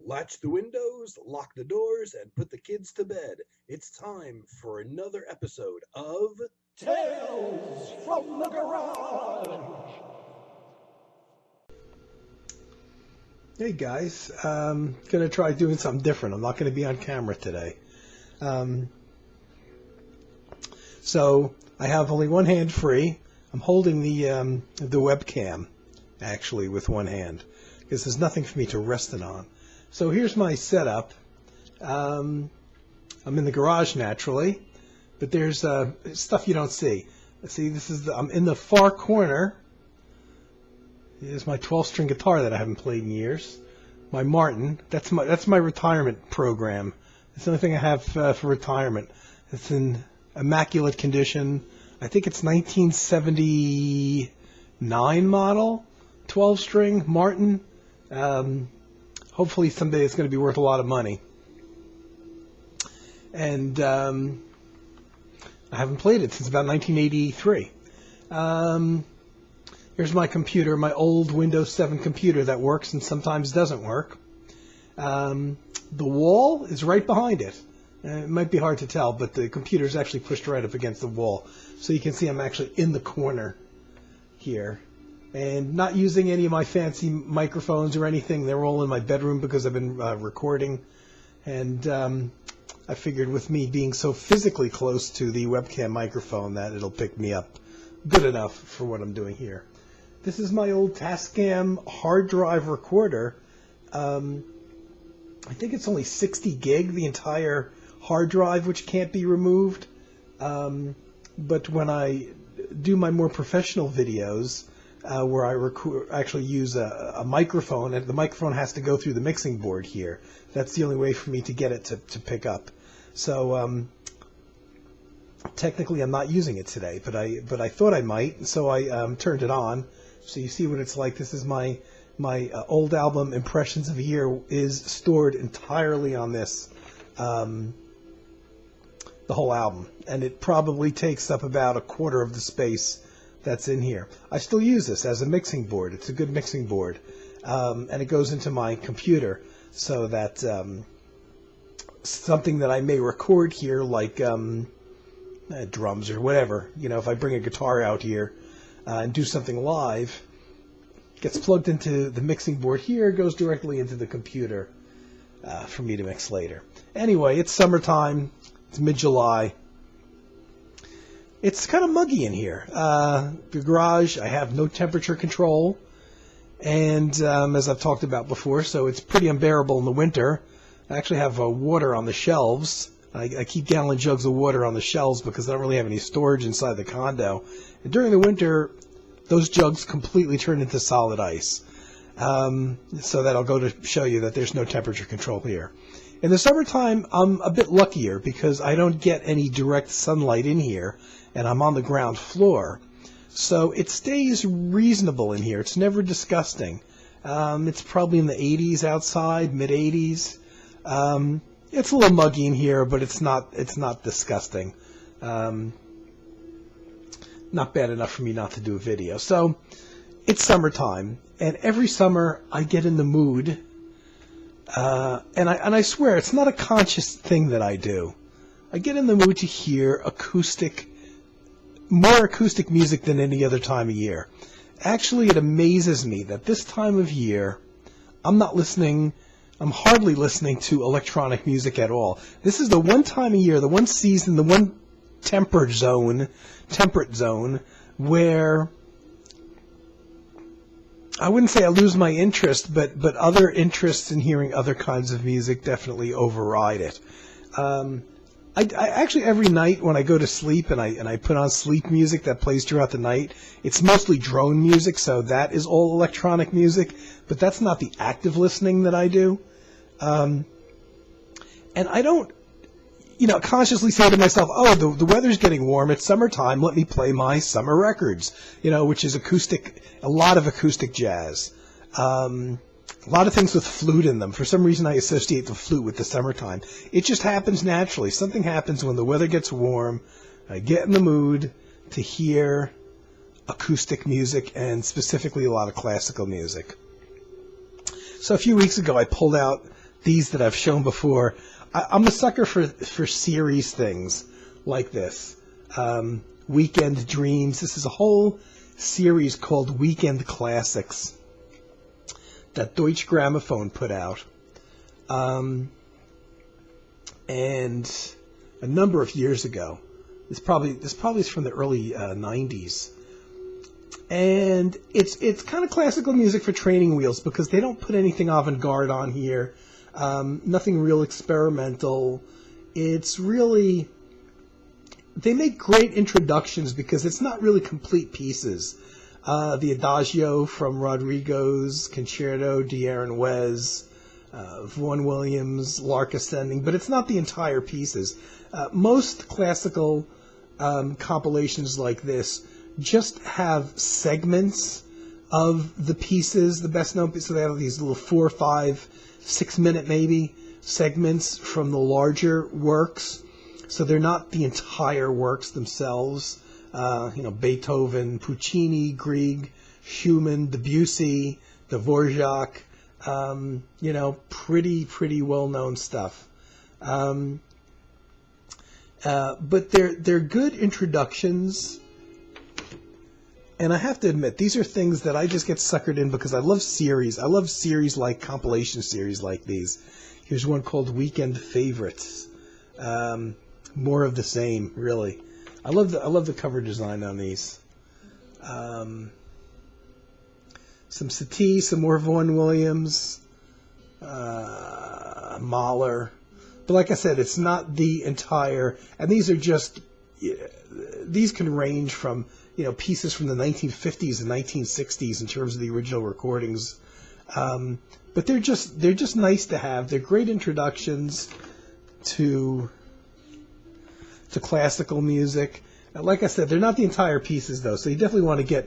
Latch the windows, lock the doors, and put the kids to bed. It's time for another episode of Tales from the Garage. Hey guys, gonna try doing something different. I'm not gonna be on camera today. So I have only one hand free. I'm holding the webcam actually with one hand because there's nothing for me to rest it on. So here's my setup. I'm in the garage naturally, but there's stuff you don't see. See, I'm in the far corner. Here's my 12-string guitar that I haven't played in years. My Martin. That's my retirement program. It's the only thing I have for retirement. It's in immaculate condition. I think it's 1979 model, 12-string Martin. Hopefully someday it's going to be worth a lot of money. And I haven't played it since about 1983. Here's my computer, my old Windows 7 computer that works and sometimes doesn't work. The wall is right behind it. It might be hard to tell, but the computer is actually pushed right up against the wall. So you can see I'm actually in the corner here. And not using any of my fancy microphones or anything. They're all in my bedroom because I've been recording. And I figured with me being so physically close to the webcam microphone that it'll pick me up good enough for what I'm doing here. This is my old Tascam hard drive recorder. I think it's only 60 gig, the entire hard drive, which can't be removed. But when I do my more professional videos, where I actually use a microphone, and the microphone has to go through the mixing board here. That's the only way for me to get it to pick up. So technically I'm not using it today, but I thought I might, so I turned it on. So you see what it's like. This is my old album, Impressions of a Year, is stored entirely on this, the whole album. And it probably takes up about a quarter of the space that's in here. I still use this as a mixing board. It's a good mixing board. And it goes into my computer so that something that I may record here, like drums or whatever, if I bring a guitar out here and do something live, gets plugged into the mixing board here, goes directly into the computer for me to mix later. Anyway, it's summertime. It's mid-July. It's kind of muggy in here. The garage, I have no temperature control, and as I've talked about before, so it's pretty unbearable in the winter. I actually have water on the shelves. I keep gallon jugs of water on the shelves because I don't really have any storage inside the condo. And during the winter, those jugs completely turn into solid ice. So that'll go to show you that there's no temperature control here. In the summertime, I'm a bit luckier because I don't get any direct sunlight in here, and I'm on the ground floor. So it stays reasonable in here. It's never disgusting. It's probably in the 80s outside, mid-80s. It's a little muggy in here, but it's not disgusting. Not bad enough for me not to do a video. So it's summertime, and every summer I get in the mood, and I swear it's not a conscious thing that I do. I get in the mood to hear more acoustic music than any other time of year. Actually, it amazes me that this time of year I'm hardly listening to electronic music at all. This is the one time of year, the one season, the one temperate zone where I wouldn't say I lose my interest, but other interests in hearing other kinds of music definitely override it. I actually, every night when I go to sleep and I put on sleep music that plays throughout the night, it's mostly drone music, so that is all electronic music, but that's not the active listening that I do. And I don't, consciously say to myself, oh, the weather's getting warm, it's summertime, let me play my summer records, which is a lot of acoustic jazz. A lot of things with flute in them. For some reason, I associate the flute with the summertime. It just happens naturally. Something happens when the weather gets warm. I get in the mood to hear acoustic music, and specifically a lot of classical music. So a few weeks ago, I pulled out these that I've shown before. I'm a sucker for series things like this. Weekend Dreams. This is a whole series called Weekend Classics that Deutsche Grammophon put out. And a number of years ago. This probably is from the early 90s. And it's kind of classical music for training wheels because they don't put anything avant-garde on here. Nothing real experimental. It's really... They make great introductions because it's not really complete pieces. The Adagio from Rodrigo's Concerto di Aranjuez, Vaughan Williams, Lark Ascending, but it's not the entire pieces. Most classical compilations like this just have segments of the pieces, the best known pieces. So they have these little 4, 5, 6 minute maybe segments from the larger works. So they're not the entire works themselves. Beethoven, Puccini, Grieg, Schumann, Debussy, Dvorak, pretty well-known stuff. But they're good introductions. And I have to admit, these are things that I just get suckered in because I love series. I love series like compilation series like these. Here's one called Weekend Favorites. More of the same, really. I love the cover design on these. Some Satie, some more Vaughan Williams, Mahler. But like I said, it's not the entire. And these are just. These can range from pieces from the 1950s and 1960s in terms of the original recordings. But they're just nice to have. They're great introductions to classical music. And like I said, they're not the entire pieces though, so you definitely want to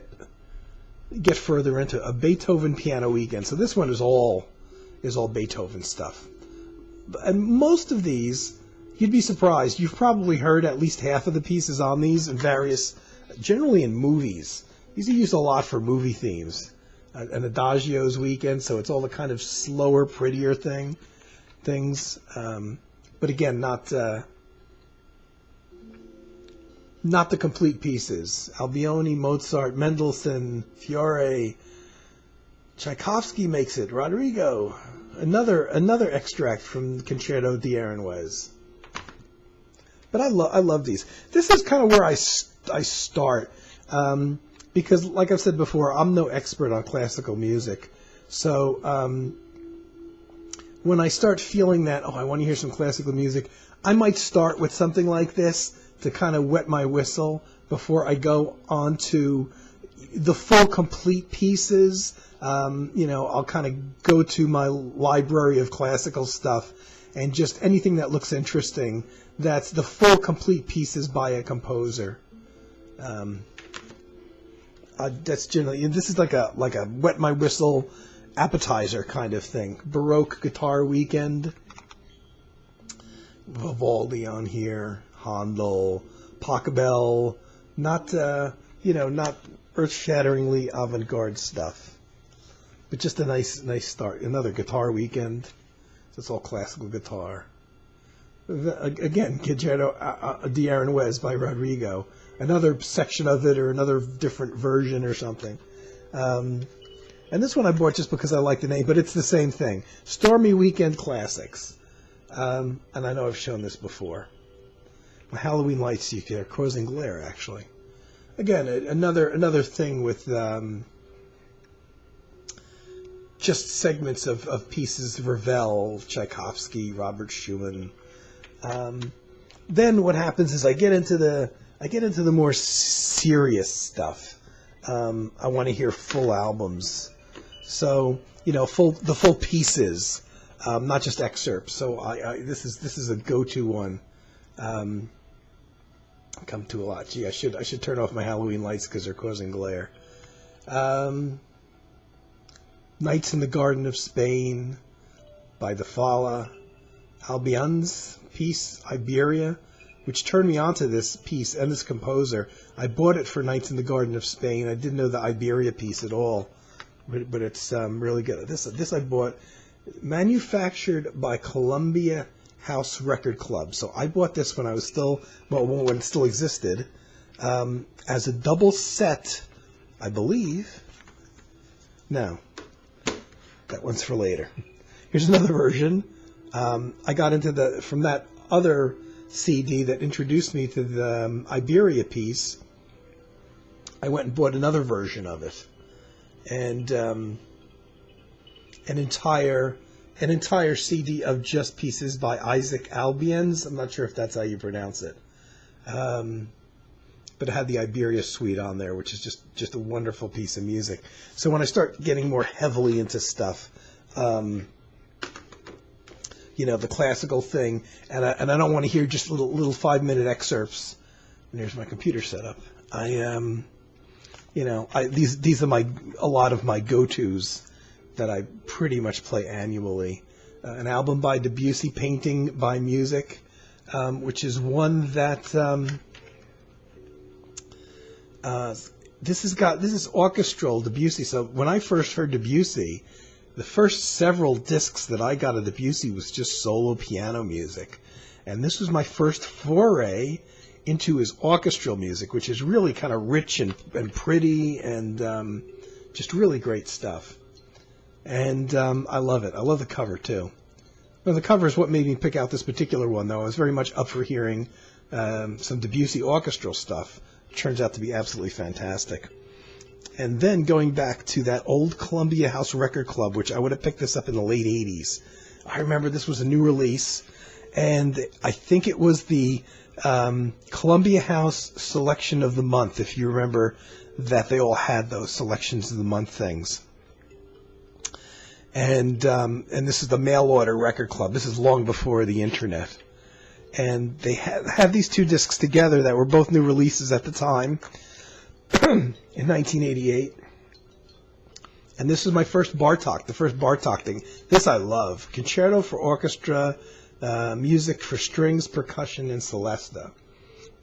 get further into a Beethoven piano weekend. So this one is all Beethoven stuff. And most of these, you'd be surprised. You've probably heard at least half of the pieces on these in various, generally in movies. These are used a lot for movie themes. An Adagio's weekend, so it's all the kind of slower, prettier things. But again, not the complete pieces. Albione, Mozart, Mendelssohn, Fiore, Tchaikovsky makes it. Rodrigo, another extract from Concerto di Aranjuez. But I love these. This is kind of where I start because, like I've said before, I'm no expert on classical music. So when I start feeling that, I want to hear some classical music, I might start with something like this to kind of wet my whistle before I go on to the full complete pieces. I'll kind of go to my library of classical stuff and just anything that looks interesting that's the full complete pieces by a composer. That's generally, this is like a wet my whistle appetizer kind of thing. Baroque Guitar Weekend. Vivaldi on here. Handel, Pachelbel, not earth-shatteringly avant-garde stuff, but just a nice start. Another Guitar Weekend. So it's all classical guitar. Again, Concerto di Aranjuez by Rodrigo. Another section of it or another different version or something. And this one I bought just because I like the name, but it's the same thing. Stormy Weekend Classics. And I know I've shown this before. Halloween Lights, they're causing glare, actually. Again, another thing with just segments of pieces, Ravel, Tchaikovsky, Robert Schumann. Then what happens is I get into the more serious stuff. I want to hear full albums, so the full pieces, not just excerpts. So this is a go-to one. Come to a lot. Gee, I should turn off my Halloween lights because they're causing glare. Nights in the Garden of Spain by the Fala. Albion's piece, Iberia, which turned me onto this piece and this composer. I bought it for Nights in the Garden of Spain. I didn't know the Iberia piece at all, but it's really good. This I bought manufactured by Columbia House Record Club. So I bought this when I was when it still existed, as a double set, I believe. No, that one's for later. Here's another version. I got into from that other CD that introduced me to the Iberia piece. I went and bought another version of it, and an entire CD of just pieces by Isaac Albiens. I'm not sure if that's how you pronounce it, but it had the Iberia Suite on there, which is just a wonderful piece of music. So when I start getting more heavily into stuff, the classical thing, and I don't want to hear just little 5-minute excerpts. And here's my computer setup. These are a lot of my go-tos that I pretty much play annually. An album by Debussy, Painting by Music, which is one that this is orchestral Debussy. So when I first heard Debussy, the first several discs that I got of Debussy was just solo piano music, and this was my first foray into his orchestral music, which is really kind of rich and pretty and just really great stuff. And I love it. I love the cover too. Well, the cover is what made me pick out this particular one, though. I was very much up for hearing some Debussy orchestral stuff. It turns out to be absolutely fantastic. And then going back to that old Columbia House Record Club, which I would have picked this up in the late 80s. I remember this was a new release, and I think it was the Columbia House Selection of the Month, if you remember that they all had those Selections of the Month things. And this is the mail order record club. This is long before the internet. And they had these two discs together that were both new releases at the time in 1988. And this is my first Bartók, the first Bartók thing. This I love. Concerto for Orchestra, Music for Strings, Percussion, and Celesta.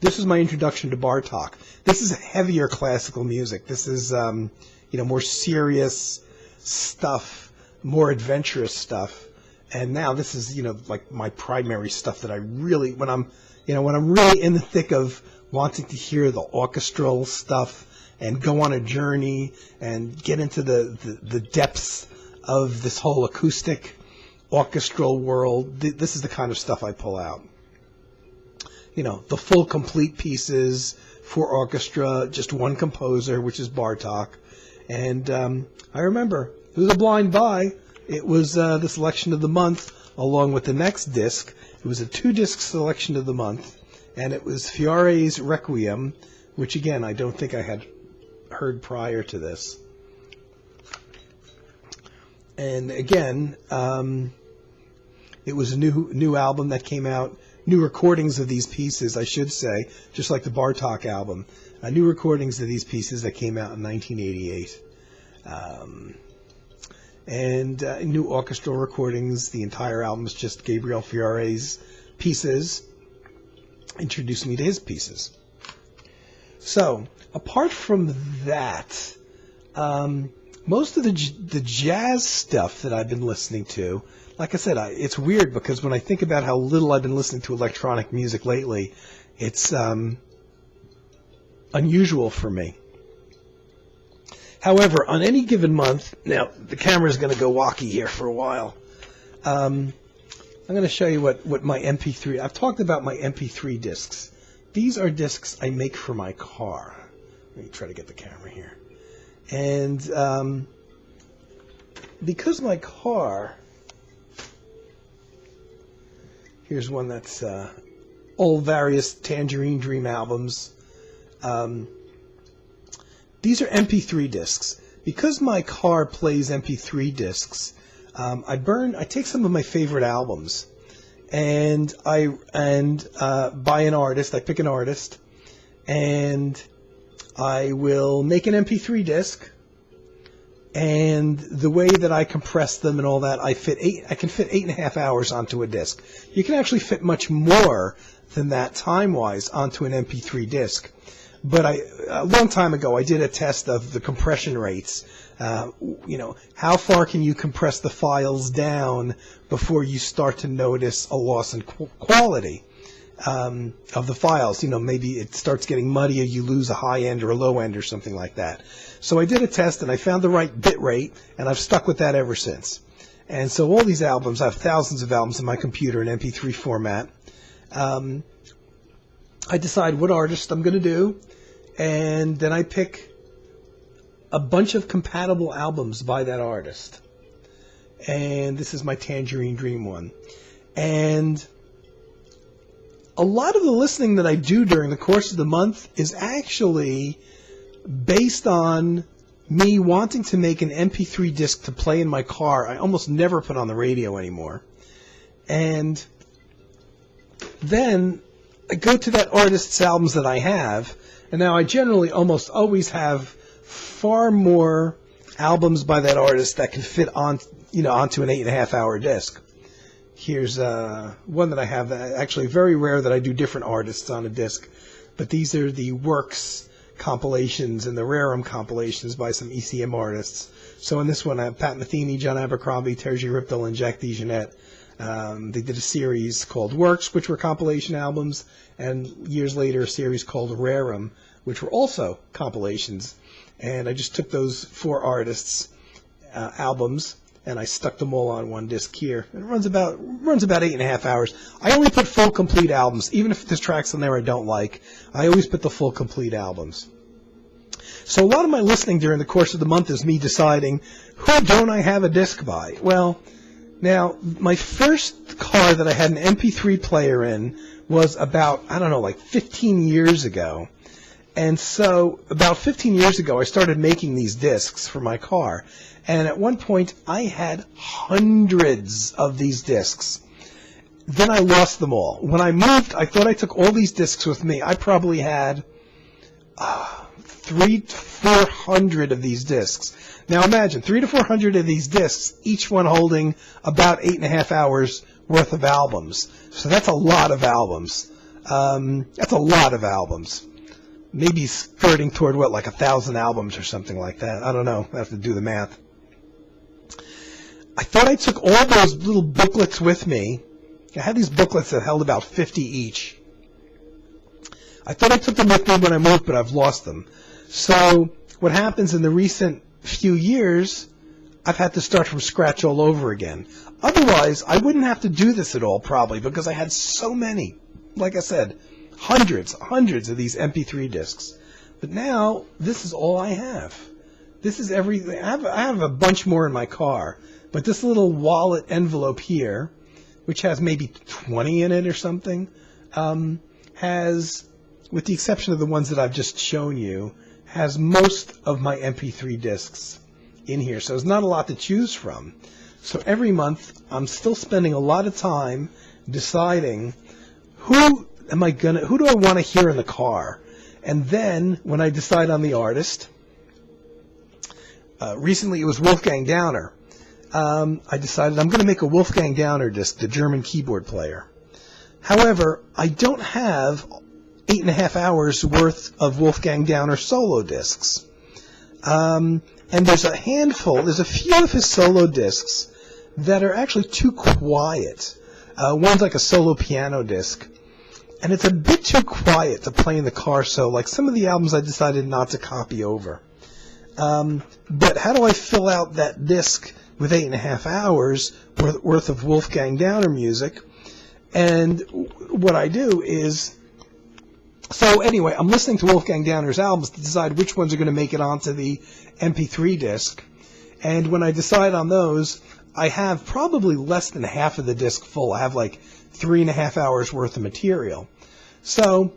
This is my introduction to Bartók. This is heavier classical music. This is more serious stuff, more adventurous stuff. And now this is like my primary stuff that I really, when I'm really in the thick of wanting to hear the orchestral stuff and go on a journey and get into the depths of this whole acoustic orchestral world. This is the kind of stuff I pull out. The full complete pieces for orchestra, just one composer, which is Bartók. And I remember it was a blind buy. It was the Selection of the Month along with the next disc. It was a 2-disc Selection of the Month, and it was Fiore's Requiem, which again I don't think I had heard prior to this. And again, it was a new album that came out, new recordings of these pieces, I should say, just like the Bartók album. New recordings of these pieces that came out in 1988. And new orchestral recordings. The entire album is just Gabriel Fiore's pieces. Introduced me to his pieces. So, apart from that, most of the jazz stuff that I've been listening to, like I said, it's weird because when I think about how little I've been listening to electronic music lately, it's unusual for me. However, on any given month, now the camera's going to go walkie here for a while. I'm going to show you what my MP3, I've talked about my MP3 discs. These are discs I make for my car. Let me try to get the camera here. And because my car, here's one that's all various Tangerine Dream albums. These are MP3 discs. Because my car plays MP3 discs, I take some of my favorite albums, and by an artist. I pick an artist, and I will make an MP3 disc. And the way that I compress them and all that, I can fit 8.5 hours onto a disc. You can actually fit much more than that time-wise onto an MP3 disc. But a long time ago, I did a test of the compression rates How far can you compress the files down before you start to notice a loss in quality of the files? Maybe it starts getting muddy, or you lose a high end or a low end or something like that. So I did a test, and I found the right bit rate, and I've stuck with that ever since. And so all these albums, I have thousands of albums in my computer in MP3 format. I decide what artist I'm going to do, and then I pick a bunch of compatible albums by that artist. And this is my Tangerine Dream one. And a lot of the listening that I do during the course of the month is actually based on me wanting to make an MP3 disc to play in my car. I almost never put on the radio anymore. And then I go to that artist's albums that I have, and now I generally almost always have far more albums by that artist that can fit on, onto an 8.5-hour disc. Here's one that I have, actually very rare that I do different artists on a disc, but these are the Works compilations and the Rarum compilations by some ECM artists. So in this one I have Pat Metheny, John Abercrombie, Terry Ripple, and Jack DeJohnette. They did a series called Works, which were compilation albums, and years later a series called Rarum, which were also compilations. And I just took those 4 artists' albums, and I stuck them all on one disc here. And it runs about 8.5 hours. I only put full complete albums, even if there's tracks on there I don't like. I always put the full complete albums. So a lot of my listening during the course of the month is me deciding, who don't I have a disc by? Well, now, my first car that I had an MP3 player in was about, 15 years ago. And so about 15 years ago, I started making these discs for my car. And at one point, I had hundreds of these discs. Then I lost them all. When I moved, I thought I took all these discs with me. I probably had 300 to 400 of these discs. Now imagine, 300 to 400 of these discs, each one holding about 8.5 hours worth of albums. So that's a lot of albums. Maybe skirting toward, 1,000 albums or something like that. I don't know. I have to do the math. I thought I took all those little booklets with me. I had these booklets that held about 50 each. I thought I took them with me when I moved, but I've lost them. So what happens in the recent few years, I've had to start from scratch all over again. Otherwise, I wouldn't have to do this at all, probably, because I had so many. Like I said, hundreds of these MP3 discs. But now, this is all I have. This is everything. I have a bunch more in my car, but this little wallet envelope here, which has maybe 20 in it or something, has, with the exception of the ones that I've just shown you, has most of my MP3 discs in here. So there's not a lot to choose from. So every month, I'm still spending a lot of time deciding who do I want to hear in the car? And then, when I decide on the artist, recently it was Wolfgang Downer. I decided I'm going to make a Wolfgang Downer disc, the German keyboard player. However, I don't have 8.5 hours worth of Wolfgang Downer solo discs. And there's a few of his solo discs that are actually too quiet. One's like a solo piano disc. And it's a bit too quiet to play in the car, so like some of the albums I decided not to copy over. But how do I fill out that disc with 8.5 hours worth of Wolfgang Downer music? And what I do is, so anyway, I'm listening to Wolfgang Downer's albums to decide which ones are going to make it onto the MP3 disc. And when I decide on those, I have probably less than half of the disc full. I have like 3.5 hours worth of material. So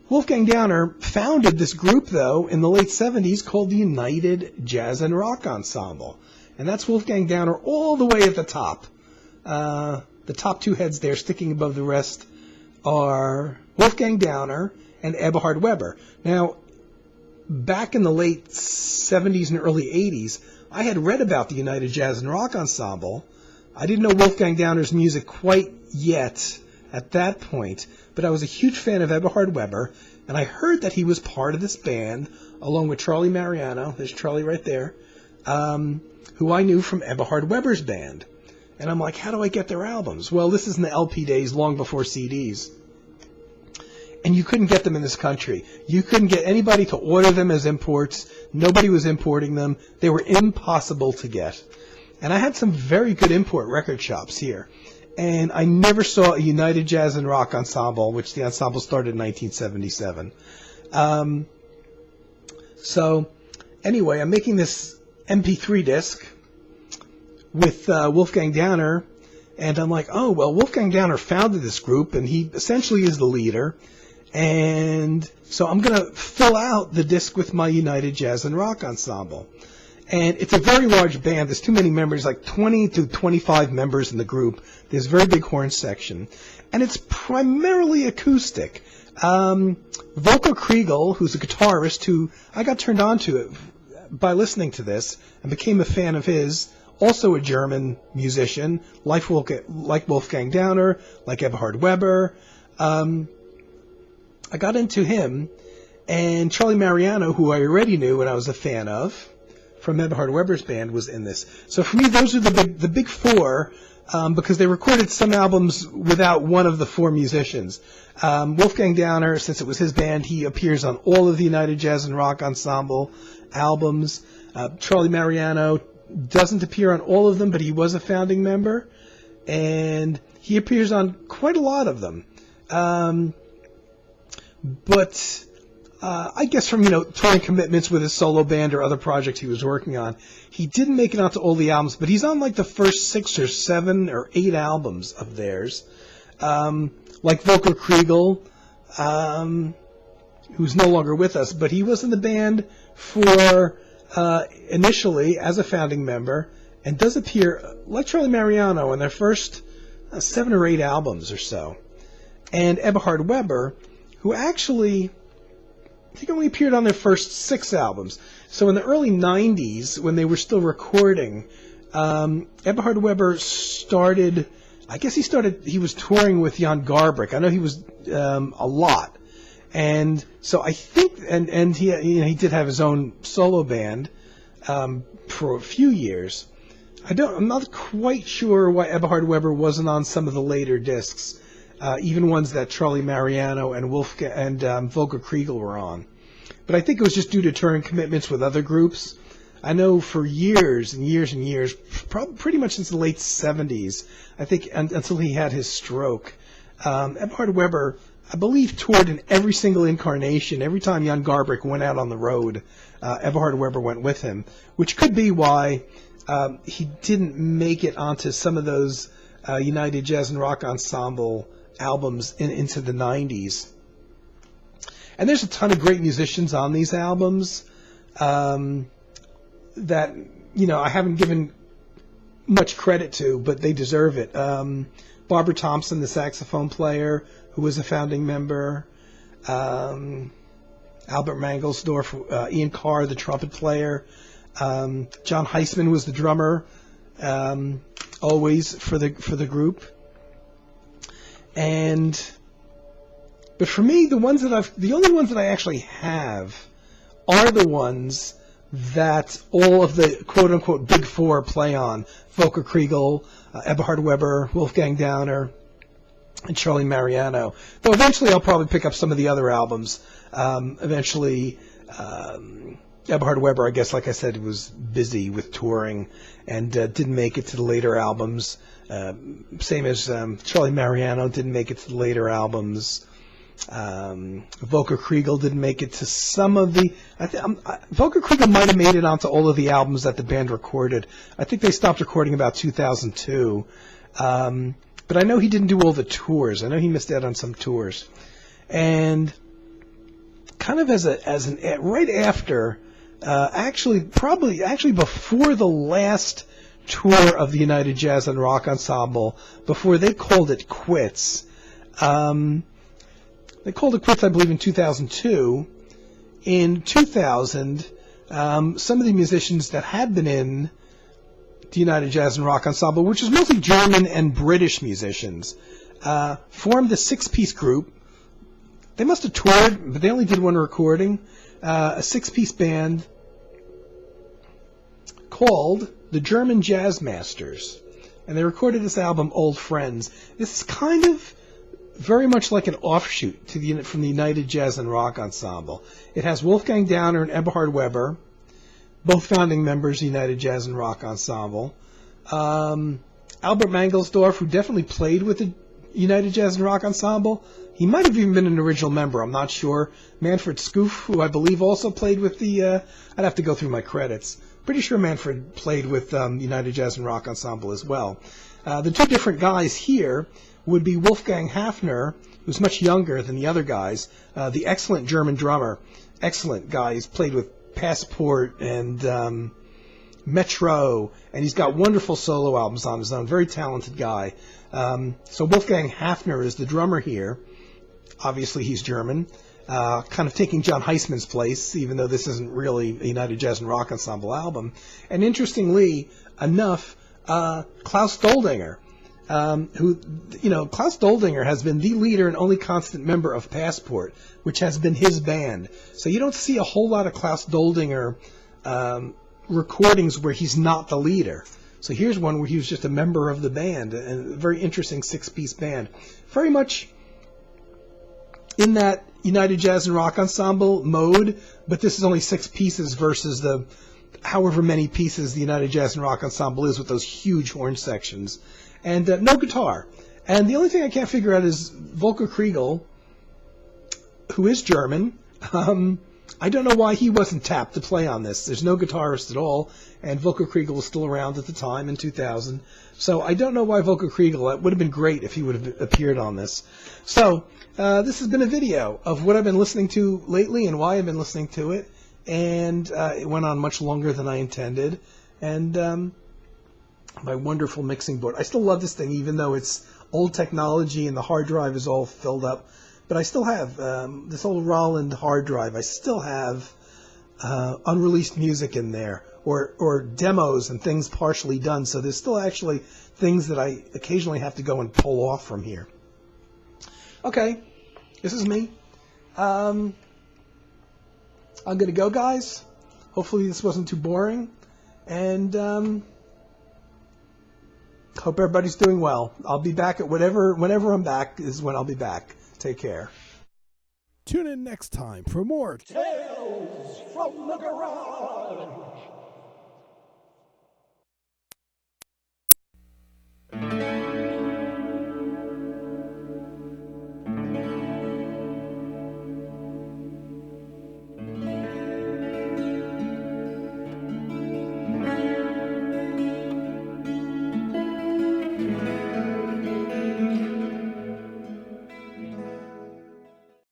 Wolfgang Downer founded this group, though, in the late 70s called the United Jazz and Rock Ensemble. And that's Wolfgang Downer all the way at the top. The top 2 heads there sticking above the rest are Wolfgang Downer and Eberhard Weber. Now, back in the late 70s and early 80s, I had read about the United Jazz and Rock Ensemble. I didn't know Wolfgang Downer's music quite yet at that point, but I was a huge fan of Eberhard Weber, and I heard that he was part of this band, along with Charlie Mariano, there's Charlie right there, who I knew from Eberhard Weber's band. And I'm like, how do I get their albums? Well, this is in the LP days, long before CDs. And you couldn't get them in this country. You couldn't get anybody to order them as imports. Nobody was importing them. They were impossible to get. And I had some very good import record shops here. And I never saw a United Jazz and Rock Ensemble, which the ensemble started in 1977. So, anyway, I'm making this MP3 disc with Wolfgang Downer, and I'm like, oh, well, Wolfgang Downer founded this group, and he essentially is the leader, and so I'm going to fill out the disc with my United Jazz and Rock Ensemble. And it's a very large band. There's too many members, like 20 to 25 members in the group. There's a very big horn section. And it's primarily acoustic. Volker Kriegel, who's a guitarist who I got turned on to it by listening to this and became a fan of his, also a German musician, like Wolfgang Downer, like Eberhard Weber. I got into him, and Charlie Mariano, who I already knew and I was a fan of, from Eberhard Weber's band, was in this. So for me, those are the big four, because they recorded some albums without one of the four musicians. Wolfgang Downer, since it was his band, he appears on all of the United Jazz and Rock Ensemble albums. Charlie Mariano doesn't appear on all of them, but he was a founding member, and he appears on quite a lot of them. But I guess from, touring commitments with his solo band or other projects he was working on, he didn't make it onto all the albums, but he's on like the first 6 or 7 or 8 albums of theirs. Like Volker Kriegel, who's no longer with us, but he was in the band for initially as a founding member, and does appear, like Charlie Mariano, in their first 7 or 8 albums or so. And Eberhard Weber, who actually, I think, only appeared on their first 6 albums. So in the early 90s, when they were still recording, Eberhard Weber started, he was touring with Jan Garbarek. I know he was a lot. And so I think, and he did have his own solo band for a few years. I'm not quite sure why Eberhard Weber wasn't on some of the later discs, even ones that Charlie Mariano and Volker Kriegel were on. But I think it was just due to touring commitments with other groups. I know for years and years and years, pretty much since the late 70s, I think until he had his stroke, Eberhard Weber, I believe, toured in every single incarnation. Every time Jan Garbarek went out on the road, Eberhard Weber went with him, which could be why he didn't make it onto some of those United Jazz and Rock Ensemble albums into the 90s. And there's a ton of great musicians on these albums that, I haven't given much credit to, but they deserve it. Barbara Thompson, the saxophone player, who was a founding member. Albert Mangelsdorf, Ian Carr, the trumpet player. John Heisman was the drummer, always for the group. But for me, the only ones that I actually have are the ones that all of the quote-unquote Big Four play on. Volker Kriegel, Eberhard Weber, Wolfgang Downer, and Charlie Mariano. Though eventually I'll probably pick up some of the other albums. Eventually, Eberhard Weber, I guess, like I said, was busy with touring and didn't make it to the later albums. Same as Charlie Mariano didn't make it to the later albums. Volker Kriegel didn't make it to some of the... Volker Kriegel might have made it onto all of the albums that the band recorded. I think they stopped recording about 2002. But I know he didn't do all the tours. I know he missed out on some tours. And kind of right after, actually before the last tour of the United Jazz and Rock Ensemble, before they called it quits, they called it quits, I believe, in 2002. In 2000, some of the musicians that had been in the United Jazz and Rock Ensemble, which is mostly German and British musicians, formed a 6-piece group. They must have toured, but they only did one recording. A 6-piece band called the German Jazz Masters, and they recorded this album, Old Friends. This is kind of very much like an offshoot from the United Jazz and Rock Ensemble. It has Wolfgang Downer and Eberhard Weber, both founding members of the United Jazz and Rock Ensemble. Albert Mangelsdorf, who definitely played with the United Jazz and Rock Ensemble. He might have even been an original member, I'm not sure. Manfred Scoof, who I believe also played with the... I'd have to go through my credits. Pretty sure Manfred played with United Jazz and Rock Ensemble as well. The two different guys here would be Wolfgang Hafner, who's much younger than the other guys, the excellent German drummer. Excellent guy. He's played with Passport and Metro, and he's got wonderful solo albums on his own. Very talented guy. So Wolfgang Hafner is the drummer here. Obviously, he's German. Kind of taking John Heisman's place, even though this isn't really a United Jazz and Rock Ensemble album. And interestingly enough, Klaus Doldinger, Klaus Doldinger has been the leader and only constant member of Passport, which has been his band. So you don't see a whole lot of Klaus Doldinger recordings where he's not the leader. So here's one where he was just a member of the band, and a very interesting six-piece band. Very much in that United Jazz and Rock Ensemble mode, but this is only 6 pieces versus the however many pieces the United Jazz and Rock Ensemble is with those huge horn sections. And no guitar. And the only thing I can't figure out is Volker Kriegel, who is German. I don't know why he wasn't tapped to play on this. There's no guitarist at all, and Volker Kriegel was still around at the time in 2000. So I don't know why Volker Kriegel, it would have been great if he would have appeared on this. So this has been a video of what I've been listening to lately and why I've been listening to it. And it went on much longer than I intended. And my wonderful mixing board. I still love this thing, even though it's old technology and the hard drive is all filled up. But I still have this old Roland hard drive. I still have unreleased music in there, or demos and things partially done. So there's still actually things that I occasionally have to go and pull off from here. Okay, this is me. I'm going to go, guys. Hopefully this wasn't too boring. And hope everybody's doing well. I'll be back at whenever I'm back is when I'll be back. Take care. Tune in next time for more Tales from the Garage.